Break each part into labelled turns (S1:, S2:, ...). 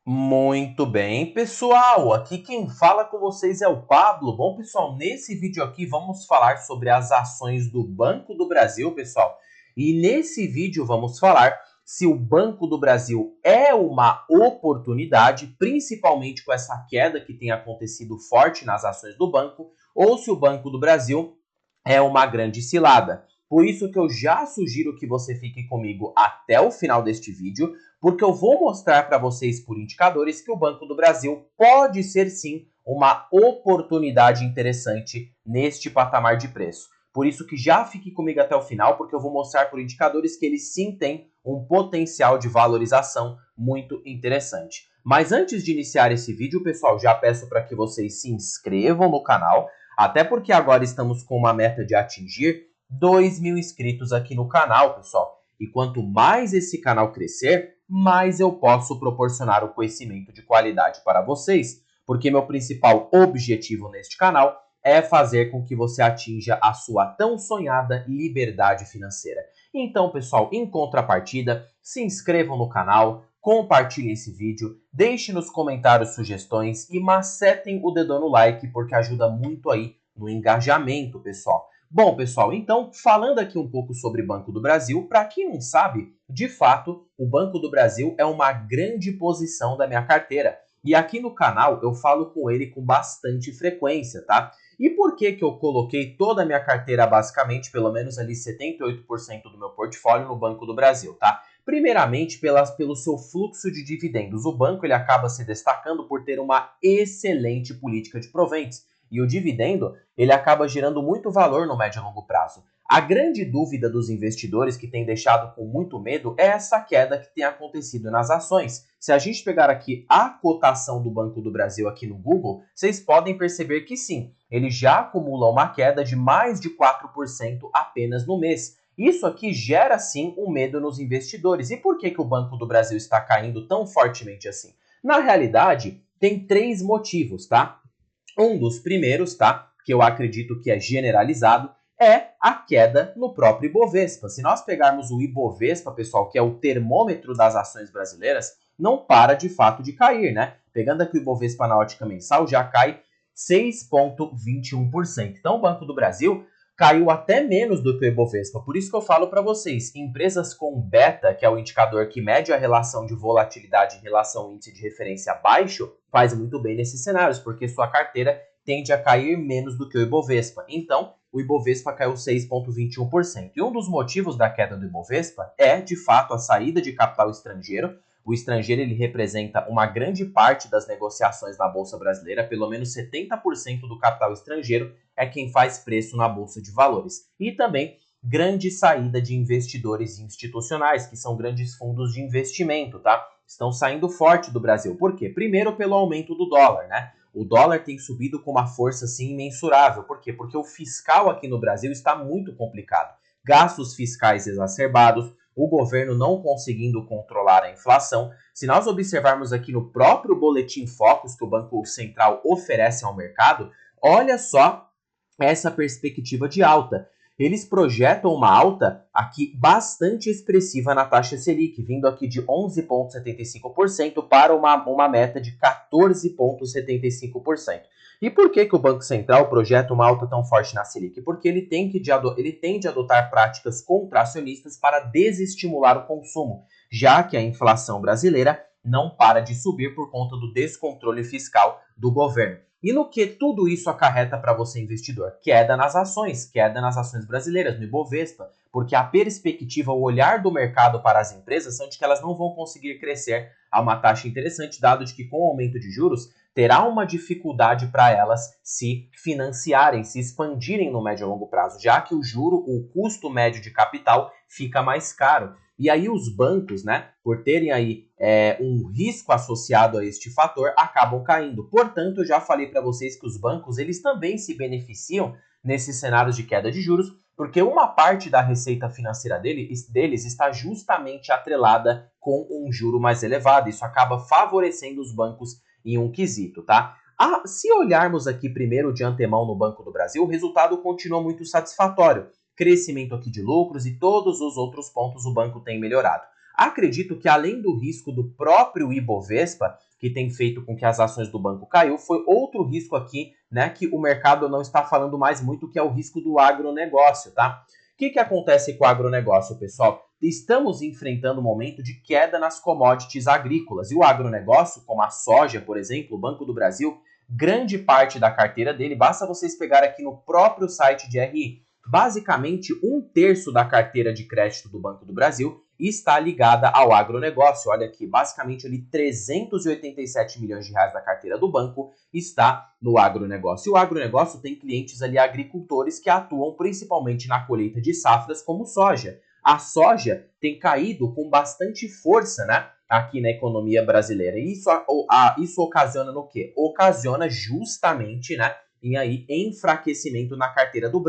S1: Muito bem, pessoal, aqui quem fala com vocês é o Pablo. Bom, pessoal, nesse vídeo aqui vamos falar sobre as ações do Banco do Brasil, pessoal. E nesse vídeo vamos falar se o Banco do Brasil é uma oportunidade, principalmente com essa queda que tem acontecido forte nas ações do banco, ou se o Banco do Brasil é uma grande cilada. Por isso que eu já sugiro que você fique comigo até o final deste vídeo, porque eu vou mostrar para vocês por indicadores que o Banco do Brasil pode ser sim uma oportunidade interessante neste patamar de preço. Por isso que já fique comigo até o final, porque eu vou mostrar por indicadores que ele sim tem um potencial de valorização muito interessante. Mas antes de iniciar esse vídeo, pessoal, já peço para que vocês se inscrevam no canal, até porque agora estamos com uma meta de atingir 2.000 inscritos aqui no canal, pessoal. E quanto mais esse canal crescer, mais eu posso proporcionar o conhecimento de qualidade para vocês, porque meu principal objetivo neste canal é fazer com que você atinja a sua tão sonhada liberdade financeira. Então, pessoal, em contrapartida, se inscrevam no canal, compartilhem esse vídeo, deixem nos comentários sugestões e macetem o dedão no like, porque ajuda muito aí no engajamento, pessoal. Bom, pessoal, então, falando aqui um pouco sobre Banco do Brasil, para quem não sabe, de fato, o Banco do Brasil é uma grande posição da minha carteira. E aqui no canal eu falo com ele com bastante frequência, tá? E por que eu coloquei toda a minha carteira, basicamente, pelo menos ali 78% do meu portfólio no Banco do Brasil, tá? Primeiramente, pelo seu fluxo de dividendos. O banco ele acaba se destacando por ter uma excelente política de proventos. E o dividendo, ele acaba gerando muito valor no médio e longo prazo. A grande dúvida dos investidores que tem deixado com muito medo é essa queda que tem acontecido nas ações. Se a gente pegar aqui a cotação do Banco do Brasil aqui no Google, vocês podem perceber que sim, ele já acumula uma queda de mais de 4% apenas no mês. Isso aqui gera sim um medo nos investidores. E por que o Banco do Brasil está caindo tão fortemente assim? Na realidade, tem três motivos, tá? Um dos primeiros, tá, que eu acredito que é generalizado, é a queda no próprio Ibovespa. Se nós pegarmos o Ibovespa, pessoal, que é o termômetro das ações brasileiras, não para de fato de cair, né? Pegando aqui o Ibovespa na ótica mensal, já cai 6,21%. Então, o Banco do Brasil caiu até menos do que o Ibovespa. Por isso que eu falo para vocês, empresas com beta, que é o indicador que mede a relação de volatilidade em relação ao índice de referência baixo, faz muito bem nesses cenários, porque sua carteira tende a cair menos do que o Ibovespa. Então, o Ibovespa caiu 6,21%. E um dos motivos da queda do Ibovespa é, de fato, a saída de capital estrangeiro. O estrangeiro ele representa uma grande parte das negociações na Bolsa Brasileira, pelo menos 70% do capital estrangeiro é quem faz preço na Bolsa de Valores. E também grande saída de investidores institucionais, que são grandes fundos de investimento, tá? Estão saindo forte do Brasil. Por quê? Primeiro pelo aumento do dólar, né? O dólar tem subido com uma força assim imensurável. Por quê? Porque o fiscal aqui no Brasil está muito complicado. Gastos fiscais exacerbados, o governo não conseguindo controlar a inflação. Se nós observarmos aqui no próprio Boletim Focus que o Banco Central oferece ao mercado, olha só essa perspectiva de alta. Eles projetam uma alta aqui bastante expressiva na taxa Selic, vindo aqui de 11,75% para uma meta de 14,75%. E por que o Banco Central projeta uma alta tão forte na Selic? Porque ele tende a adotar práticas contracionistas para desestimular o consumo, já que a inflação brasileira não para de subir por conta do descontrole fiscal do governo. E no que tudo isso acarreta para você, investidor? Queda nas ações brasileiras, no Ibovespa, porque a perspectiva, o olhar do mercado para as empresas são de que elas não vão conseguir crescer a uma taxa interessante, dado de que com o aumento de juros, terá uma dificuldade para elas se financiarem, se expandirem no médio e longo prazo, já que o custo médio de capital fica mais caro. E aí os bancos, né, por terem aí um risco associado a este fator, acabam caindo. Portanto, eu já falei para vocês que os bancos eles também se beneficiam nesses cenários de queda de juros, porque uma parte da receita financeira deles está justamente atrelada com um juro mais elevado. Isso acaba favorecendo os bancos em um quesito, tá? Se olharmos aqui primeiro de antemão no Banco do Brasil, o resultado continua muito satisfatório. Crescimento aqui de lucros e todos os outros pontos o banco tem melhorado. Acredito que além do risco do próprio Ibovespa, que tem feito com que as ações do banco caiu, foi outro risco aqui, né, que o mercado não está falando mais muito, que é o risco do agronegócio, tá? O que acontece com o agronegócio, pessoal? Estamos enfrentando um momento de queda nas commodities agrícolas, e o agronegócio, como a soja, por exemplo, o Banco do Brasil, grande parte da carteira dele, basta vocês pegar aqui no próprio site de RI, basicamente 1/3 da carteira de crédito do Banco do Brasil está ligada ao agronegócio. Olha aqui, basicamente ali 387 milhões de reais da carteira do banco está no agronegócio. E o agronegócio tem clientes ali agricultores que atuam principalmente na colheita de safras como soja. A soja tem caído com bastante força, né, aqui na economia brasileira. E isso ocasiona no quê? Ocasiona justamente, né, em aí enfraquecimento na carteira do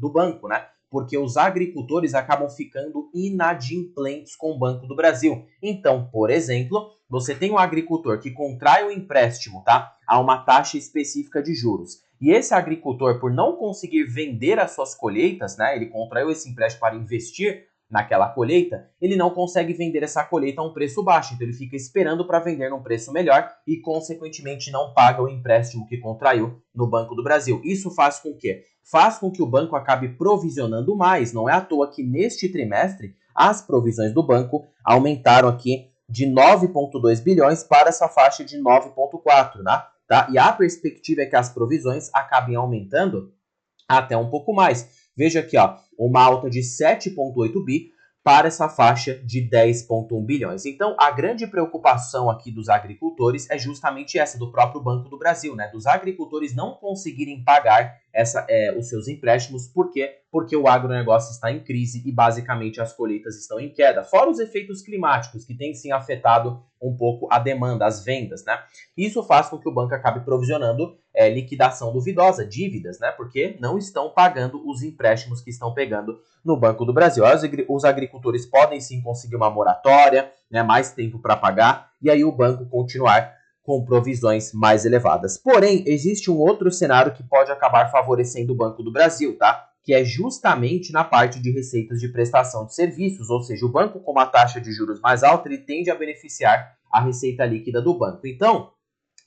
S1: banco, né? Porque os agricultores acabam ficando inadimplentes com o Banco do Brasil. Então, por exemplo, você tem um agricultor que contrai um empréstimo, tá, a uma taxa específica de juros. E esse agricultor, por não conseguir vender as suas colheitas, né, ele contraiu esse empréstimo para investir naquela colheita, ele não consegue vender essa colheita a um preço baixo, então ele fica esperando para vender num preço melhor e, consequentemente, não paga o empréstimo que contraiu no Banco do Brasil. Isso faz com que? Faz com que o banco acabe provisionando mais. Não é à toa que neste trimestre as provisões do banco aumentaram aqui de 9,2 bilhões para essa faixa de 9,4, né? Tá? E a perspectiva é que as provisões acabem aumentando até um pouco mais. Veja aqui, ó, uma alta de 7,8 bi para essa faixa de 10,1 bilhões. Então, a grande preocupação aqui dos agricultores é justamente essa, do próprio Banco do Brasil, né? Dos agricultores não conseguirem pagar os seus empréstimos. Por quê? Porque o agronegócio está em crise e, basicamente, as colheitas estão em queda. Fora os efeitos climáticos, que têm, sim, afetado um pouco a demanda, as vendas, né? Isso faz com que o banco acabe provisionando liquidação duvidosa, dívidas, né? Porque não estão pagando os empréstimos que estão pegando no Banco do Brasil. Os agricultores podem sim conseguir uma moratória, né, mais tempo para pagar, e aí o banco continuar com provisões mais elevadas. Porém, existe um outro cenário que pode acabar favorecendo o Banco do Brasil, tá? Que é justamente na parte de receitas de prestação de serviços, ou seja, o banco com uma taxa de juros mais alta, ele tende a beneficiar a receita líquida do banco. Então,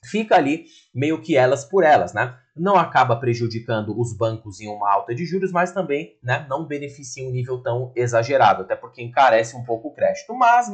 S1: fica ali meio que elas por elas, né? Não acaba prejudicando os bancos em uma alta de juros, mas também, né, não beneficia um nível tão exagerado, até porque encarece um pouco o crédito. Mas,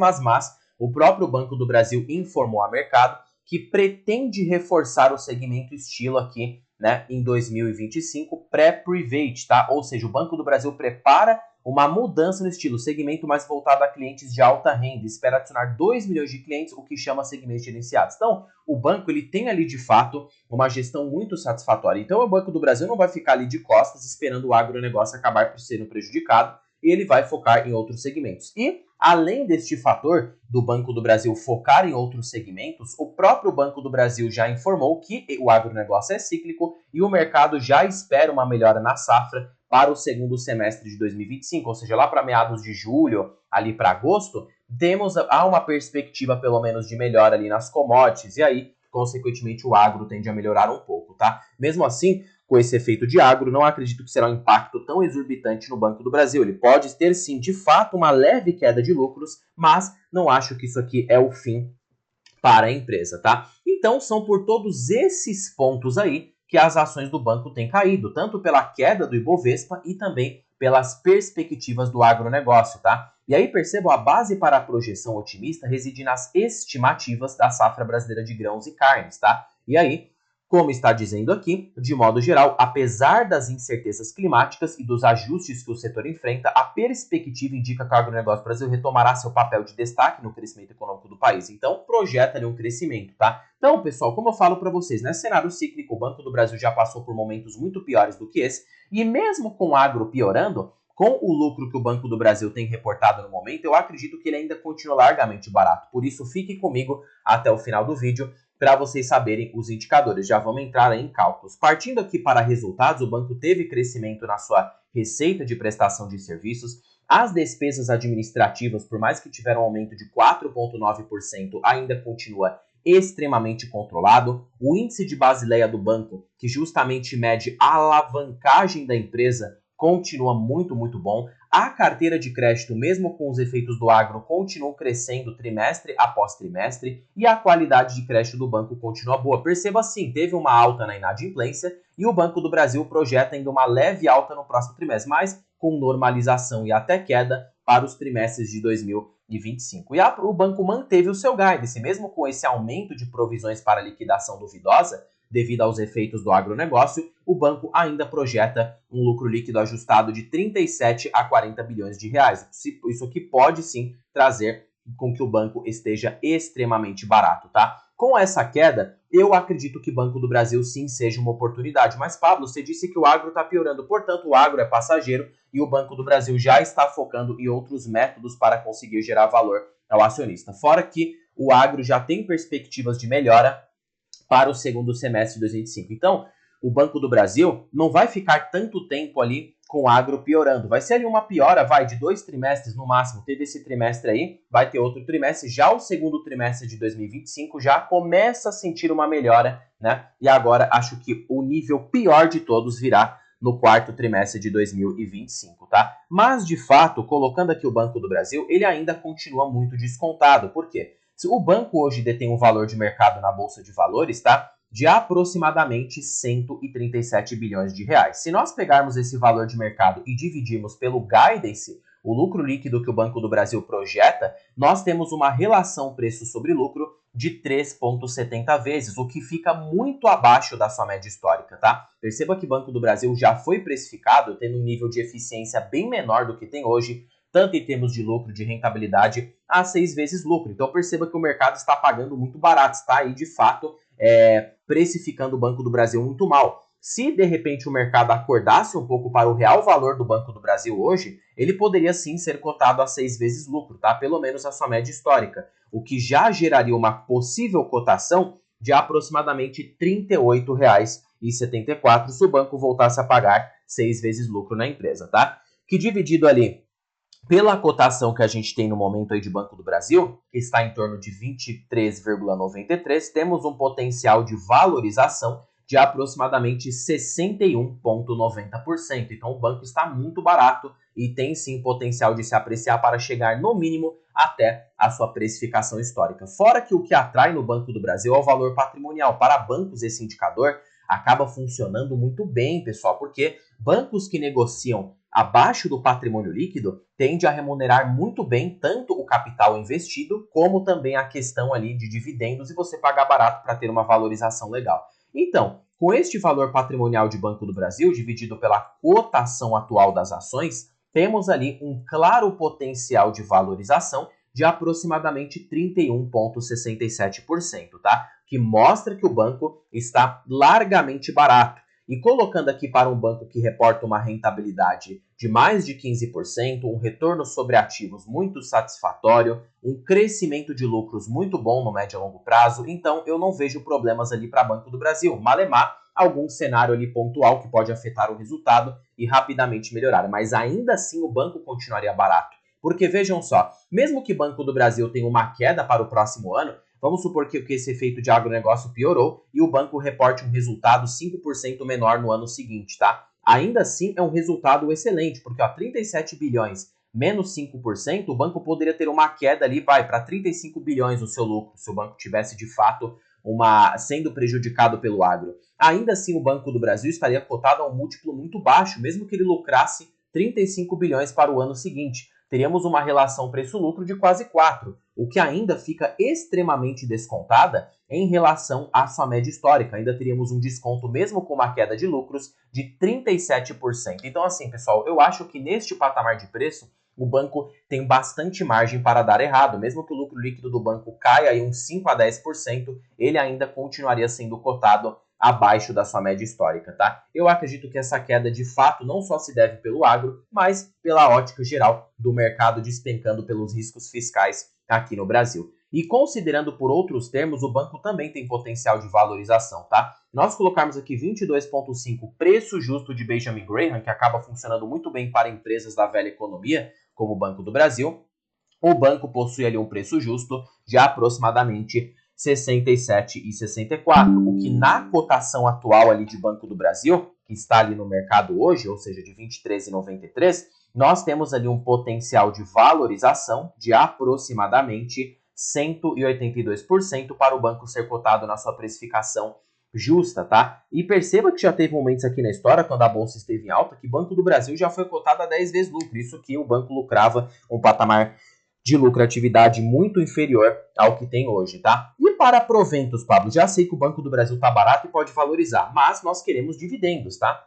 S1: o próprio Banco do Brasil informou ao mercado que pretende reforçar o segmento estilo aqui, né, em 2025, pré-private, tá? Ou seja, o Banco do Brasil prepara uma mudança no estilo, segmento mais voltado a clientes de alta renda, espera adicionar 2 milhões de clientes, o que chama segmentos gerenciados. Então, o banco ele tem ali de fato uma gestão muito satisfatória. Então, o Banco do Brasil não vai ficar ali de costas esperando o agronegócio acabar por ser prejudicado, e ele vai focar em outros segmentos. E, além deste fator do Banco do Brasil focar em outros segmentos, o próprio Banco do Brasil já informou que o agronegócio é cíclico e o mercado já espera uma melhora na safra para o segundo semestre de 2025, ou seja, lá para meados de julho, ali para agosto, há uma perspectiva pelo menos de melhora ali nas commodities, e aí, consequentemente, o agro tende a melhorar um pouco, tá? Mesmo assim, com esse efeito de agro, não acredito que será um impacto tão exorbitante no Banco do Brasil. Ele pode ter, sim, de fato, uma leve queda de lucros, mas não acho que isso aqui é o fim para a empresa, tá? Então, são por todos esses pontos aí que as ações do banco têm caído, tanto pela queda do Ibovespa e também pelas perspectivas do agronegócio, tá? E aí percebam, a base para a projeção otimista reside nas estimativas da safra brasileira de grãos e carnes, tá? E aí, como está dizendo aqui, de modo geral, apesar das incertezas climáticas e dos ajustes que o setor enfrenta, a perspectiva indica que o agronegócio brasileiro retomará seu papel de destaque no crescimento econômico do país. Então, projeta ali um crescimento, tá? Então, pessoal, como eu falo para vocês, nesse cenário cíclico, o Banco do Brasil já passou por momentos muito piores do que esse, e mesmo com o agro piorando, com o lucro que o Banco do Brasil tem reportado no momento, eu acredito que ele ainda continua largamente barato. Por isso, fique comigo até o final do vídeo, para vocês saberem os indicadores. Já vamos entrar em cálculos. Partindo aqui para resultados, o banco teve crescimento na sua receita de prestação de serviços. As despesas administrativas, por mais que tiveram um aumento de 4,9%, ainda continua extremamente controlado. O índice de Basileia do banco, que justamente mede a alavancagem da empresa, continua muito, muito bom. A carteira de crédito, mesmo com os efeitos do agro, continua crescendo trimestre após trimestre e a qualidade de crédito do banco continua boa. Perceba assim, teve uma alta na inadimplência e o Banco do Brasil projeta ainda uma leve alta no próximo trimestre, mas com normalização e até queda para os trimestres de 2025. E o banco manteve o seu guidance, mesmo com esse aumento de provisões para liquidação duvidosa, devido aos efeitos do agronegócio, o banco ainda projeta um lucro líquido ajustado de 37 a 40 bilhões de reais. Isso aqui pode sim trazer com que o banco esteja extremamente barato, tá? Com essa queda, eu acredito que o Banco do Brasil sim seja uma oportunidade. Mas, Pablo, você disse que o agro está piorando, portanto, o agro é passageiro e o Banco do Brasil já está focando em outros métodos para conseguir gerar valor ao acionista. Fora que o agro já tem perspectivas de melhora para o segundo semestre de 2025. Então, o Banco do Brasil não vai ficar tanto tempo ali com o agro piorando. Vai ser ali uma piora, de 2 trimestres no máximo. Teve esse trimestre aí, vai ter outro trimestre. Já o segundo trimestre de 2025 já começa a sentir uma melhora, né? E agora acho que o nível pior de todos virá no quarto trimestre de 2025, tá? Mas, de fato, colocando aqui o Banco do Brasil, ele ainda continua muito descontado. Por quê? O banco hoje detém um valor de mercado na Bolsa de Valores, tá? De aproximadamente 137 bilhões de reais. Se nós pegarmos esse valor de mercado e dividirmos pelo guidance, o lucro líquido que o Banco do Brasil projeta, nós temos uma relação preço sobre lucro de 3,70 vezes, o que fica muito abaixo da sua média histórica, tá? Perceba que o Banco do Brasil já foi precificado tendo um nível de eficiência bem menor do que tem hoje, tanto em termos de lucro, de rentabilidade, a 6 vezes lucro. Então perceba que o mercado está pagando muito barato, está aí de fato precificando o Banco do Brasil muito mal. Se de repente o mercado acordasse um pouco para o real valor do Banco do Brasil hoje, ele poderia sim ser cotado a 6 vezes lucro, tá? Pelo menos a sua média histórica, o que já geraria uma possível cotação de aproximadamente R$ 38,74 se o banco voltasse a pagar 6 vezes lucro na empresa, tá? Que dividido ali pela cotação que a gente tem no momento aí de Banco do Brasil, que está em torno de 23,93, temos um potencial de valorização de aproximadamente 61,90%. Então o banco está muito barato e tem sim potencial de se apreciar para chegar no mínimo até a sua precificação histórica. Fora que o que atrai no Banco do Brasil é o valor patrimonial. Para bancos esse indicador acaba funcionando muito bem, pessoal, porque bancos que negociam abaixo do patrimônio líquido tende a remunerar muito bem tanto o capital investido como também a questão ali de dividendos e você pagar barato para ter uma valorização legal. Então, com este valor patrimonial de Banco do Brasil dividido pela cotação atual das ações, temos ali um claro potencial de valorização de aproximadamente 31,67%, tá? Que mostra que o banco está largamente barato. E colocando aqui para um banco que reporta uma rentabilidade de mais de 15%, um retorno sobre ativos muito satisfatório, um crescimento de lucros muito bom no médio e longo prazo, então eu não vejo problemas ali para Banco do Brasil. Malemar, algum cenário ali pontual que pode afetar o resultado e rapidamente melhorar, mas ainda assim o banco continuaria barato. Porque vejam só, mesmo que Banco do Brasil tenha uma queda para o próximo ano, vamos supor que esse efeito de agronegócio piorou e o banco reporte um resultado 5% menor no ano seguinte, tá? Ainda assim é um resultado excelente, porque 37 bilhões menos 5%, o banco poderia ter uma queda ali, para 35 bilhões o seu lucro, se o banco tivesse de fato sendo prejudicado pelo agro. Ainda assim o Banco do Brasil estaria cotado a um múltiplo muito baixo, mesmo que ele lucrasse 35 bilhões para o ano seguinte. Teríamos uma relação preço-lucro de quase 4, o que ainda fica extremamente descontada em relação à sua média histórica. Ainda teríamos um desconto, mesmo com uma queda de lucros, de 37%. Então, assim, pessoal, eu acho que neste patamar de preço, o banco tem bastante margem para dar errado. Mesmo que o lucro líquido do banco caia aí uns 5 a 10%, ele ainda continuaria sendo cotado abaixo da sua média histórica, tá? Eu acredito que essa queda de fato não só se deve pelo agro, mas pela ótica geral do mercado despencando pelos riscos fiscais aqui no Brasil. E considerando por outros termos, o banco também tem potencial de valorização, tá? Nós colocarmos aqui 22,5 preço justo de Benjamin Graham, que acaba funcionando muito bem para empresas da velha economia, como o Banco do Brasil, o banco possui ali um preço justo de aproximadamente 67,64, o que na cotação atual ali de Banco do Brasil, que está ali no mercado hoje, ou seja, de R$ 23,93, nós temos ali um potencial de valorização de aproximadamente 182% para o banco ser cotado na sua precificação justa, tá? E perceba que já teve momentos aqui na história, quando a bolsa esteve em alta, que Banco do Brasil já foi cotado a 10 vezes lucro, isso que o banco lucrava um patamar de lucratividade muito inferior ao que tem hoje, tá? E para proventos, Pablo, já sei que o Banco do Brasil tá barato e pode valorizar, mas nós queremos dividendos, tá?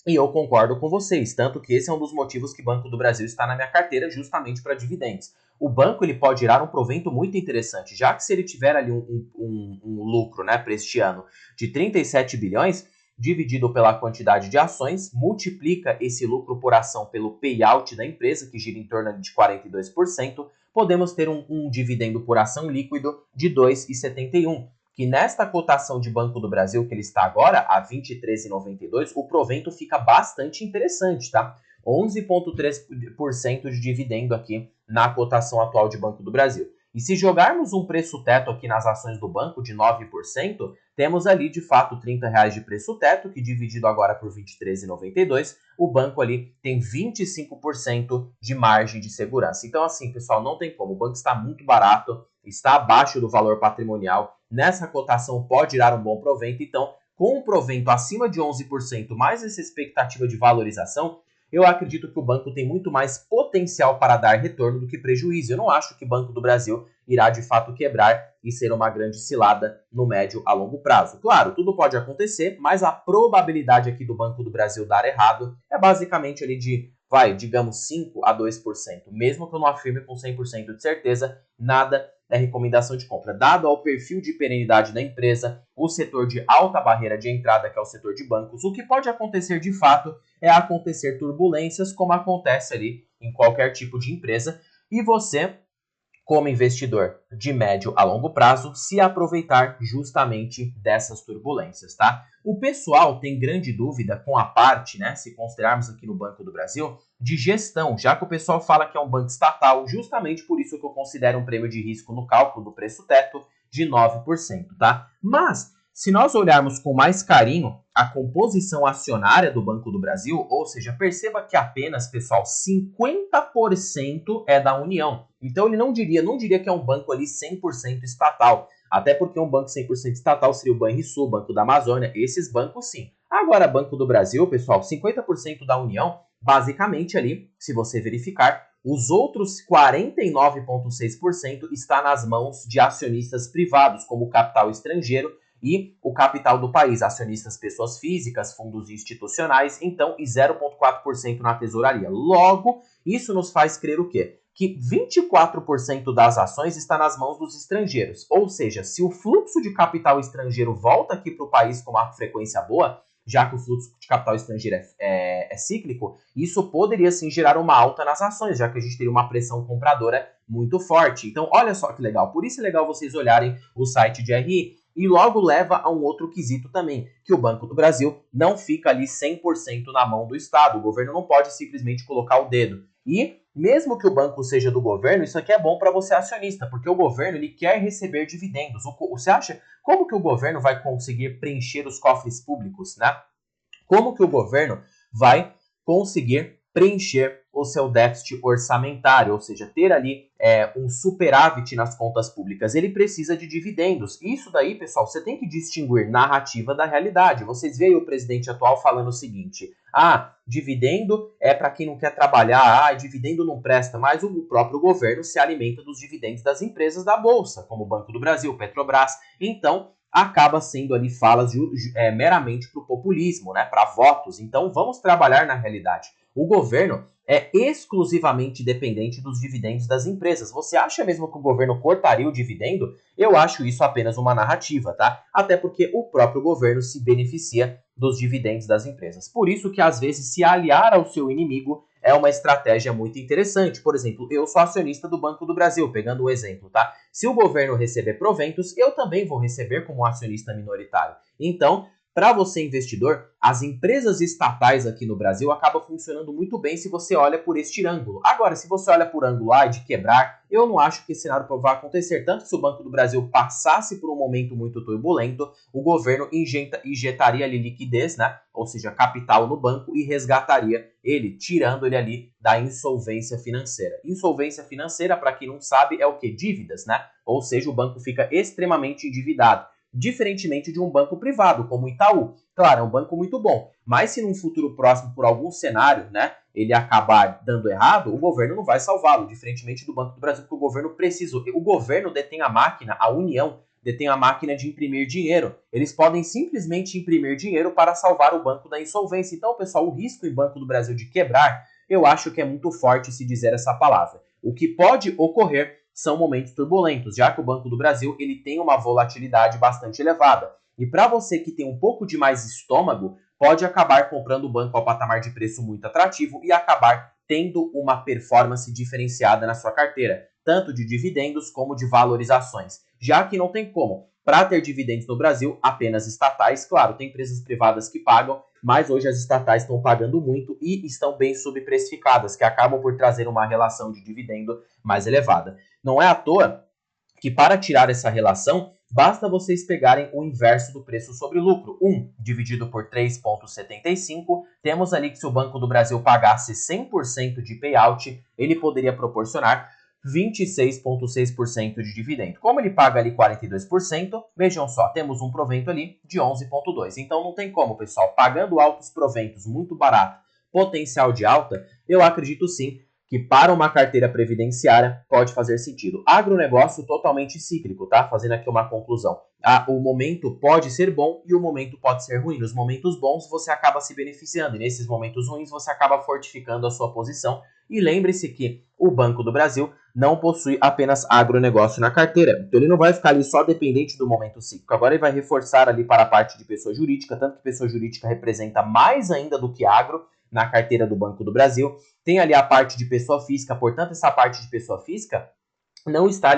S1: E eu concordo com vocês, tanto que esse é um dos motivos que o Banco do Brasil está na minha carteira, justamente para dividendos. O banco ele pode gerar um provento muito interessante, já que se ele tiver ali um lucro, né, para este ano de 37 bilhões, dividido pela quantidade de ações, multiplica esse lucro por ação pelo payout da empresa, que gira em torno de 42%, podemos ter um dividendo por ação líquido de 2,71. Que nesta cotação de Banco do Brasil que ele está agora, a R$ 23,92, o provento fica bastante interessante, tá? 11,3% de dividendo aqui na cotação atual de Banco do Brasil. E se jogarmos um preço teto aqui nas ações do banco de 9%, temos ali de fato R$ 30 de preço teto, que dividido agora por R$ 23,92, o banco ali tem 25% de margem de segurança. Então assim, pessoal, não tem como, o banco está muito barato, está abaixo do valor patrimonial, nessa cotação pode dar um bom provento, então com um provento acima de 11%, mais essa expectativa de valorização, eu acredito que o banco tem muito mais potencial para dar retorno do que prejuízo. Eu não acho que o Banco do Brasil irá de fato quebrar e ser uma grande cilada no médio a longo prazo. Claro, tudo pode acontecer, mas a probabilidade aqui do Banco do Brasil dar errado é basicamente ali de, digamos 5 a 2%. Mesmo que eu não afirme com 100% de certeza, nada é recomendação de compra. Dado ao perfil de perenidade da empresa, o setor de alta barreira de entrada, que é o setor de bancos, o que pode acontecer de fato é acontecer turbulências, como acontece ali em qualquer tipo de empresa, e você, como investidor de médio a longo prazo, se aproveitar justamente dessas turbulências, tá? O pessoal tem grande dúvida com a parte, né, se considerarmos aqui no Banco do Brasil, de gestão, já que o pessoal fala que é um banco estatal, justamente por isso que eu considero um prêmio de risco no cálculo do preço teto de 9%, tá? Mas, se nós olharmos com mais carinho a composição acionária do Banco do Brasil, ou seja, perceba que apenas, pessoal, 50% é da União. Então ele não diria que é um banco ali 100% estatal, até porque um banco 100% estatal seria o Banrisul, Banco da Amazônia, esses bancos sim. Agora, Banco do Brasil, pessoal, 50% da União, basicamente ali, se você verificar, os outros 49,6% está nas mãos de acionistas privados, como o capital estrangeiro, e o capital do país, acionistas pessoas físicas, fundos institucionais, então, e 0,4% na tesouraria. Logo, isso nos faz crer o quê? Que 24% das ações está nas mãos dos estrangeiros. Ou seja, se o fluxo de capital estrangeiro volta aqui para o país com uma frequência boa, já que o fluxo de capital estrangeiro é cíclico, isso poderia sim gerar uma alta nas ações, já que a gente teria uma pressão compradora muito forte. Então, olha só que legal. Por isso é legal vocês olharem o site de RI. E logo leva a um outro quesito também, que o Banco do Brasil não fica ali 100% na mão do Estado. O governo não pode simplesmente colocar o dedo. E mesmo que o banco seja do governo, isso aqui é bom para você acionista, porque o governo ele quer receber dividendos. Você acha como que o governo vai conseguir preencher os cofres públicos, né? Como que o governo vai conseguir preencher o seu déficit orçamentário, ou seja, ter ali um superávit nas contas públicas? Ele precisa de dividendos. Isso daí, pessoal, você tem que distinguir narrativa da realidade. Vocês veem o presidente atual falando o seguinte: dividendo é para quem não quer trabalhar, dividendo não presta, mas o próprio governo se alimenta dos dividendos das empresas da Bolsa, como o Banco do Brasil, Petrobras. Então, acaba sendo ali falas meramente para o populismo, né, para votos. Então, vamos trabalhar na realidade. O governo é exclusivamente dependente dos dividendos das empresas. Você acha mesmo que o governo cortaria o dividendo? Eu acho isso apenas uma narrativa, tá? Até porque o próprio governo se beneficia dos dividendos das empresas. Por isso que, às vezes, se aliar ao seu inimigo é uma estratégia muito interessante. Por exemplo, eu sou acionista do Banco do Brasil, pegando o exemplo, tá? Se o governo receber proventos, eu também vou receber como acionista minoritário. Então, para você investidor, as empresas estatais aqui no Brasil acabam funcionando muito bem se você olha por este ângulo. Agora, se você olha por ângulo de quebrar, eu não acho que esse cenário vai acontecer. Tanto que se o Banco do Brasil passasse por um momento muito turbulento, o governo injetaria ali liquidez, né? Ou seja, capital no banco e resgataria ele, tirando ele ali da insolvência financeira. Insolvência financeira, para quem não sabe, é o que? Dívidas, né? Ou seja, o banco fica extremamente endividado. Diferentemente de um banco privado, como o Itaú. Claro, é um banco muito bom, mas se num futuro próximo, por algum cenário, né, ele acabar dando errado, o governo não vai salvá-lo, diferentemente do Banco do Brasil, porque o governo precisa. O governo detém a máquina, a União detém a máquina de imprimir dinheiro. Eles podem simplesmente imprimir dinheiro para salvar o banco da insolvência. Então, pessoal, o risco em Banco do Brasil de quebrar, eu acho que é muito forte se dizer essa palavra. O que pode ocorrer são momentos turbulentos, já que o Banco do Brasil ele tem uma volatilidade bastante elevada. E para você que tem um pouco de mais estômago, pode acabar comprando o banco ao patamar de preço muito atrativo e acabar tendo uma performance diferenciada na sua carteira, tanto de dividendos como de valorizações. Já que não tem como. Para ter dividendos no Brasil, apenas estatais. Claro, tem empresas privadas que pagam, mas hoje as estatais estão pagando muito e estão bem subprecificadas, que acabam por trazer uma relação de dividendo mais elevada. Não é à toa que para tirar essa relação, basta vocês pegarem o inverso do preço sobre lucro. 1 dividido por 3,75, temos ali que se o Banco do Brasil pagasse 100% de payout, ele poderia proporcionar 26,6% de dividendo. Como ele paga ali 42%, vejam só, temos um provento ali de 11,2%. Então não tem como, pessoal, pagando altos proventos muito barato, potencial de alta, eu acredito sim que para uma carteira previdenciária pode fazer sentido. Agronegócio totalmente cíclico, tá? Fazendo aqui uma conclusão. O momento pode ser bom e o momento pode ser ruim. Nos momentos bons você acaba se beneficiando e nesses momentos ruins você acaba fortificando a sua posição. E lembre-se que o Banco do Brasil não possui apenas agronegócio na carteira. Então ele não vai ficar ali só dependente do momento cíclico. Agora ele vai reforçar ali para a parte de pessoa jurídica, tanto que pessoa jurídica representa mais ainda do que agro na carteira do Banco do Brasil. Tem ali a parte de pessoa física, portanto, essa parte de pessoa física não está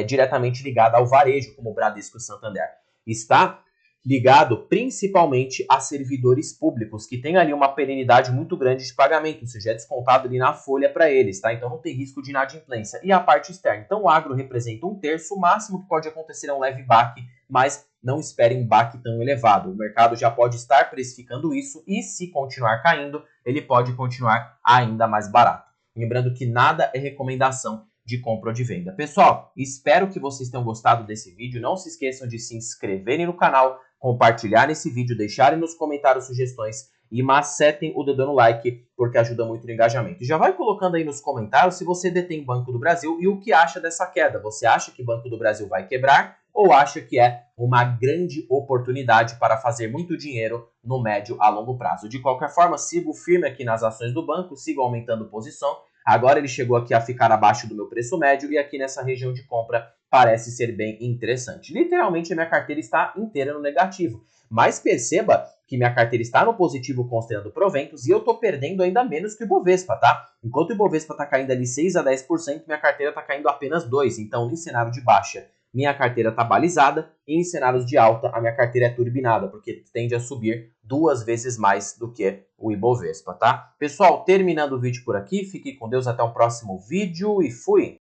S1: diretamente ligada ao varejo, como o Bradesco e Santander. Está ligado principalmente a servidores públicos, que tem ali uma perenidade muito grande de pagamento, ou seja, é descontado ali na folha para eles, tá? Então não tem risco de inadimplência. E a parte externa. Então o agro representa 1/3, o máximo que pode acontecer é um leve baque, mas não espere um baque tão elevado. O mercado já pode estar precificando isso e se continuar caindo, ele pode continuar ainda mais barato. Lembrando que nada é recomendação de compra ou de venda. Pessoal, espero que vocês tenham gostado desse vídeo. Não se esqueçam de se inscreverem no canal, compartilhar esse vídeo, deixarem nos comentários sugestões e macetem o dedo no like, porque ajuda muito no engajamento. E já vai colocando aí nos comentários se você detém Banco do Brasil e o que acha dessa queda. Você acha que Banco do Brasil vai quebrar ou acha que é uma grande oportunidade para fazer muito dinheiro no médio a longo prazo? De qualquer forma, sigo firme aqui nas ações do banco, sigo aumentando posição. Agora ele chegou aqui a ficar abaixo do meu preço médio e aqui nessa região de compra parece ser bem interessante. Literalmente a minha carteira está inteira no negativo, mas perceba que minha carteira está no positivo considerando proventos e eu estou perdendo ainda menos que o Ibovespa, tá? Enquanto o Ibovespa está caindo ali 6 a 10%, minha carteira está caindo apenas 2%. Então, em cenário de baixa, minha carteira está balizada e em cenários de alta, a minha carteira é turbinada, porque tende a subir 2 vezes mais do que o Ibovespa, tá? Pessoal, terminando o vídeo por aqui, fique com Deus, até o próximo vídeo e fui!